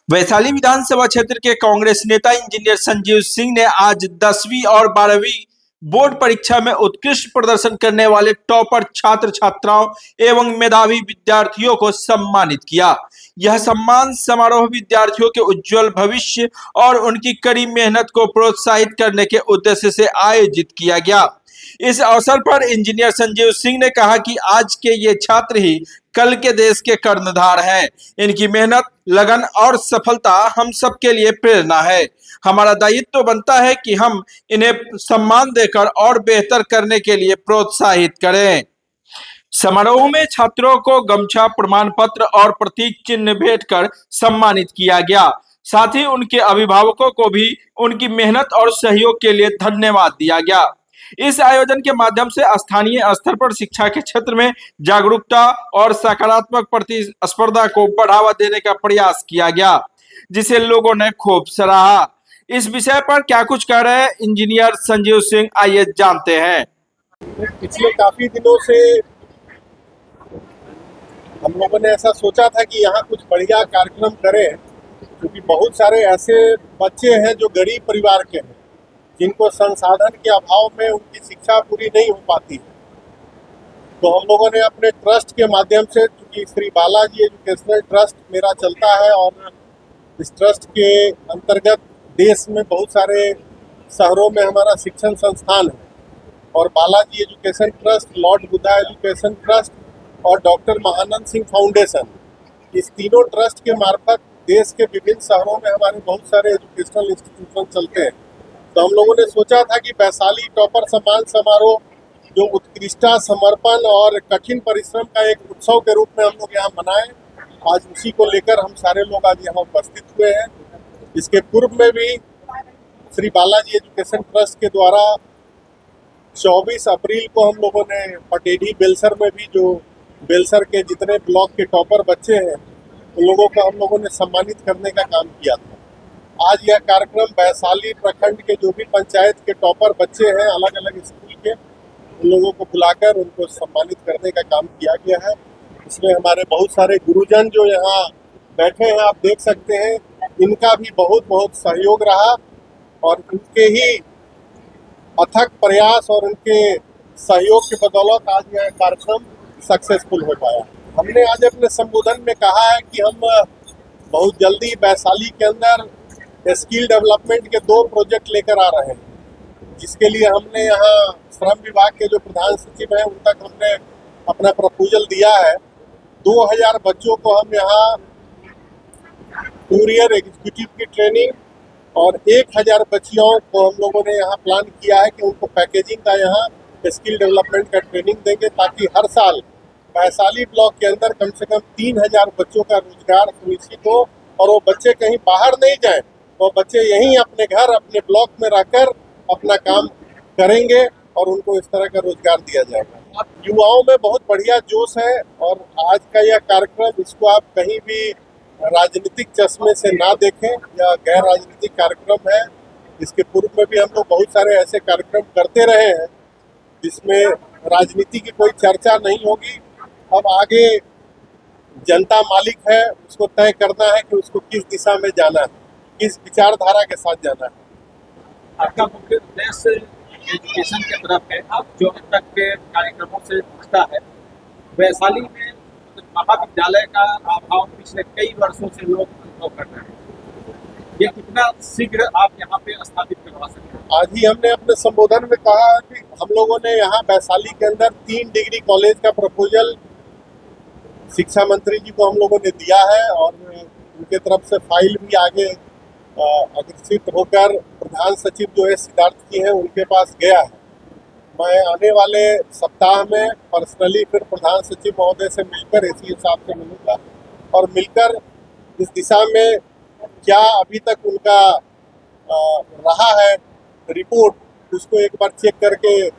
वैशाली विधानसभा क्षेत्र के कांग्रेस नेता इंजीनियर संजीव सिंह ने आज 10वीं और 12वीं बोर्ड परीक्षा में उत्कृष्ट प्रदर्शन करने वाले टॉपर छात्र छात्राओं एवं मेधावी विद्यार्थियों को सम्मानित किया। यह सम्मान समारोह विद्यार्थियों के उज्जवल भविष्य और उनकी कड़ी मेहनत को प्रोत्साहित करने के उद्देश्य से आयोजित किया गया। इस अवसर पर इंजीनियर संजीव सिंह ने कहा कि आज के ये छात्र ही कल के देश के कर्णधार हैं। इनकी मेहनत, लगन और सफलता हम सबके लिए प्रेरणा है। हमारा दायित्व बनता है कि हम इन्हें सम्मान देकर और बेहतर करने के लिए प्रोत्साहित करें। समारोह में छात्रों को गमछा, प्रमाण पत्र और प्रतीक चिन्ह भेंट कर सम्मानित किया गया। साथ ही उनके अभिभावकों को भी उनकी मेहनत और सहयोग के लिए धन्यवाद दिया गया। इस आयोजन के माध्यम से स्थानीय स्तर पर शिक्षा के क्षेत्र में जागरूकता और सकारात्मक प्रतिस्पर्धा को बढ़ावा देने का प्रयास किया गया, जिसे लोगों ने खूब सराहा। इस विषय पर क्या कुछ कह रहे हैं इंजीनियर संजीव सिंह, आइए जानते हैं। पिछले काफी दिनों से हम लोगों ने ऐसा सोचा था कि यहाँ कुछ बढ़िया कार्यक्रम करें, क्योंकि बहुत सारे ऐसे बच्चे हैं जो गरीब परिवार के हैं, जिनको संसाधन के अभाव में उनकी शिक्षा पूरी नहीं हो पाती है। तो हम लोगों ने अपने ट्रस्ट के माध्यम से, क्योंकि श्री बालाजी एजुकेशनल ट्रस्ट मेरा चलता है और इस ट्रस्ट के अंतर्गत देश में बहुत सारे शहरों में हमारा शिक्षण संस्थान है, और Balaji education trust, Lord Buddha education trust और डॉक्टर महानंद सिंह फाउंडेशन, इस तीनों ट्रस्ट के मार्फत देश के विभिन्न शहरों में हमारे बहुत सारे एजुकेशनल इंस्टीट्यूशन चलते हैं। तो हम लोगों ने सोचा था कि वैशाली टॉपर सम्मान समारोह, जो उत्कृष्टता, समर्पण और कठिन परिश्रम का एक उत्सव के रूप में हम लोग यहाँ मनाएं। आज उसी को लेकर हम सारे लोग आज यहाँ उपस्थित हुए हैं। इसके पूर्व में भी श्री बालाजी एजुकेशन ट्रस्ट के द्वारा 24 अप्रैल को हम लोगों ने पटेढ़ी बेलसर में भी, जो बेलसर के जितने ब्लॉक के टॉपर बच्चे हैं उन लोगों को हम लोगों ने सम्मानित करने का काम किया था। आज यह कार्यक्रम वैशाली प्रखंड के जो भी पंचायत के टॉपर बच्चे हैं अलग अलग स्कूल के, उन लोगों को बुलाकर उनको सम्मानित करने का काम किया गया है। इसमें हमारे बहुत सारे गुरुजन जो यहाँ बैठे हैं, आप देख सकते हैं, इनका भी बहुत बहुत सहयोग रहा और इनके ही अथक प्रयास और उनके सहयोग की बदौलत आज यह कार्यक्रम सक्सेसफुल हो पाया। हमने आज अपने संबोधन में कहा है कि हम बहुत जल्दी वैशाली के अंदर स्किल डेवलपमेंट के 2 प्रोजेक्ट लेकर आ रहे हैं, जिसके लिए हमने यहाँ श्रम विभाग के जो प्रधान सचिव हैं उन तक हमने अपना प्रपोजल दिया है। 2000 बच्चों को हम यहाँ कुरियर एग्जीक्यूटिव की ट्रेनिंग और 1000 बच्चियों को हम लोगों ने यहाँ प्लान किया है कि उनको पैकेजिंग का यहाँ स्किल डेवलपमेंट का ट्रेनिंग देंगे, ताकि हर साल वैशाली ब्लॉक के अंदर कम से कम 3000 बच्चों का रोजगार सुनिश्चित हो और वो बच्चे कहीं बाहर नहीं जाएं, वो बच्चे यहीं अपने घर, अपने ब्लॉक में रहकर अपना काम करेंगे और उनको इस तरह का रोजगार दिया जाएगा। युवाओं में बहुत बढ़िया जोश है और आज का यह कार्यक्रम, इसको आप कहीं भी राजनीतिक चश्मे से ना देखें, या गैर राजनीतिक कार्यक्रम है। इसके पूर्व में भी हम लोग बहुत सारे ऐसे कार्यक्रम करते रहे हैं जिसमें राजनीति की कोई चर्चा नहीं होगी। अब आगे जनता मालिक है, उसको तय करना है कि उसको किस दिशा में जाना है, किस विचारधारा के साथ जाना है। आपका मुख्य उद्देश्य एजुकेशन की तरफ है, जो अब तक के कार्यक्रमों से दिखता है। वैशाली में महाविद्यालय का अभाव पिछले कई वर्षों से लोग अनुभव कर रहे हैं, ये कितना शीघ्र आप यहाँ पे स्थापित करवा सकते हैं? आज ही हमने अपने संबोधन में कहा कि हम लोगों ने यहाँ वैशाली के अंदर 3 डिग्री कॉलेज का प्रपोजल शिक्षा मंत्री जी को हम लोगों ने दिया है और उनके तरफ से फाइल भी आगे अग्रसित होकर प्रधान सचिव जो है सिद्धार्थ जी हैं उनके पास गया है। मैं आने वाले सप्ताह में पर्सनली फिर प्रधान सचिव महोदय से मिलकर इसी हिसाब से मिलूंगा और मिलकर इस दिशा में क्या अभी तक उनका रहा है रिपोर्ट, उसको एक बार चेक करके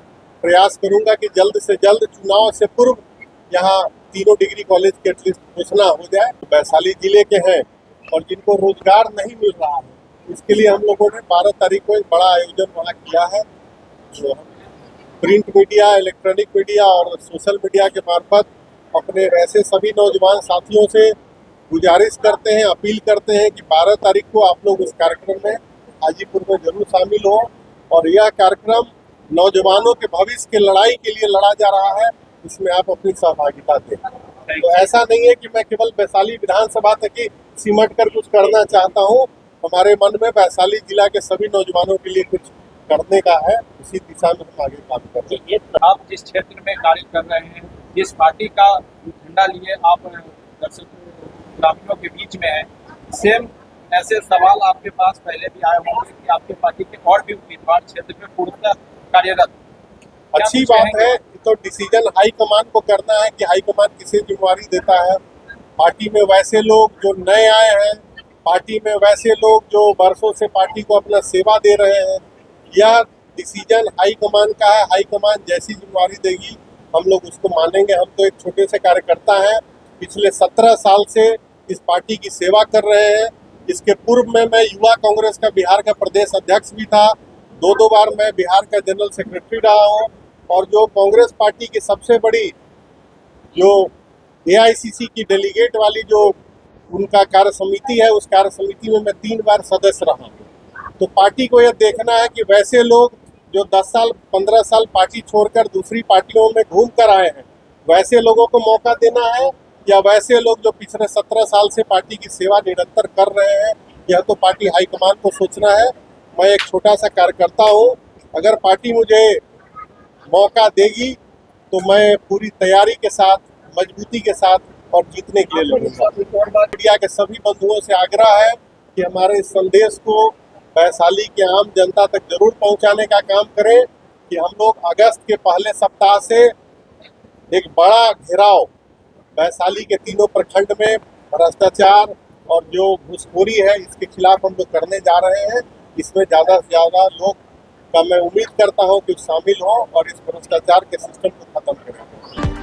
प्रयास करूंगा कि जल्द से जल्द चुनाव से पूर्व यहाँ तीनों डिग्री कॉलेज के एटलीस्ट घोषणा हो जाए। वैशाली जिले के हैं और जिनको रोजगार नहीं मिल रहा है, इसके लिए हम लोगों ने 12 तारीख को एक बड़ा आयोजन वहाँ किया है, जो प्रिंट मीडिया, इलेक्ट्रॉनिक मीडिया और सोशल मीडिया के मार्फत अपने ऐसे सभी नौजवान साथियों से गुजारिश करते हैं, अपील करते हैं कि 12 तारीख को आप लोग उस कार्यक्रम में हाजीपुर में जरूर शामिल हो और यह कार्यक्रम नौजवानों के भविष्य की लड़ाई के लिए लड़ा जा रहा है, इसमें आप अपनी सहभागिता दें। तो ऐसा नहीं है कि मैं केवल वैशाली विधानसभा तक ही सिमट कर कुछ करना चाहता हूँ। हमारे मन में वैशाली जिला के सभी नौजवानों के लिए कुछ करने का है, उसी दिशा में हम आगे काम कर रहे हैं। ये आप जिस क्षेत्र में कार्य कर रहे हैं, जिस पार्टी का झंडा लिए आप दर्शकों ग्रामीणों के बीच में है, सेम ऐसे सवाल आपके पास पहले भी आए होंगे कि आपके पार्टी के और भी उम्मीदवार क्षेत्र में पूर्णतः कार्यरत। अच्छी बात है, तो डिसीजन हाईकमान को करना है कि हाईकमान किसे जिम्मेवारी देता है। पार्टी में वैसे लोग जो नए आए हैं, पार्टी में वैसे लोग जो वर्षों से पार्टी को अपना सेवा दे रहे हैं, यह डिसीजन हाईकमान का है। हाईकमान जैसी जिम्मेवारी देगी हम लोग उसको मानेंगे। हम तो एक छोटे से कार्यकर्ता हैं, पिछले 17 साल से इस पार्टी की सेवा कर रहे हैं। इसके पूर्व में मैं युवा कांग्रेस का बिहार का प्रदेश अध्यक्ष भी था, 2 बार मैं बिहार का जनरल सेक्रेटरी रहा हूँ और जो कांग्रेस पार्टी की सबसे बड़ी जो AICC की डेलीगेट वाली जो उनका कार्य समिति है, उस कार्य समिति में मैं 3 बार सदस्य रहा हूँ। तो पार्टी को यह देखना है कि वैसे लोग जो 10 साल 15 साल पार्टी छोड़कर दूसरी पार्टियों में घूम कर आए हैं, वैसे लोगों को मौका देना है या वैसे लोग जो पिछले 17 साल से पार्टी की सेवा निरंतर कर रहे हैं, यह तो पार्टी हाईकमान को सोचना है। मैं एक छोटा सा कार्यकर्ता हूँ, अगर पार्टी मुझे मौका देगी तो मैं पूरी तैयारी के साथ, मजबूती के साथ और जीतने के लिए लड़ूंगा। मीडिया के सभी बंधुओं से आग्रह है कि हमारे इस संदेश को वैशाली के आम जनता तक जरूर पहुंचाने का काम करें कि हम लोग अगस्त के पहले सप्ताह से एक बड़ा घेराव वैशाली के तीनों प्रखंड में भ्रष्टाचार और जो घूसखोरी है इसके खिलाफ हम लोग करने जा रहे हैं। इसमें ज़्यादा से ज़्यादा लोग का मैं उम्मीद करता हूं कि शामिल हों और इस भ्रष्टाचार के सिस्टम को खत्म करें।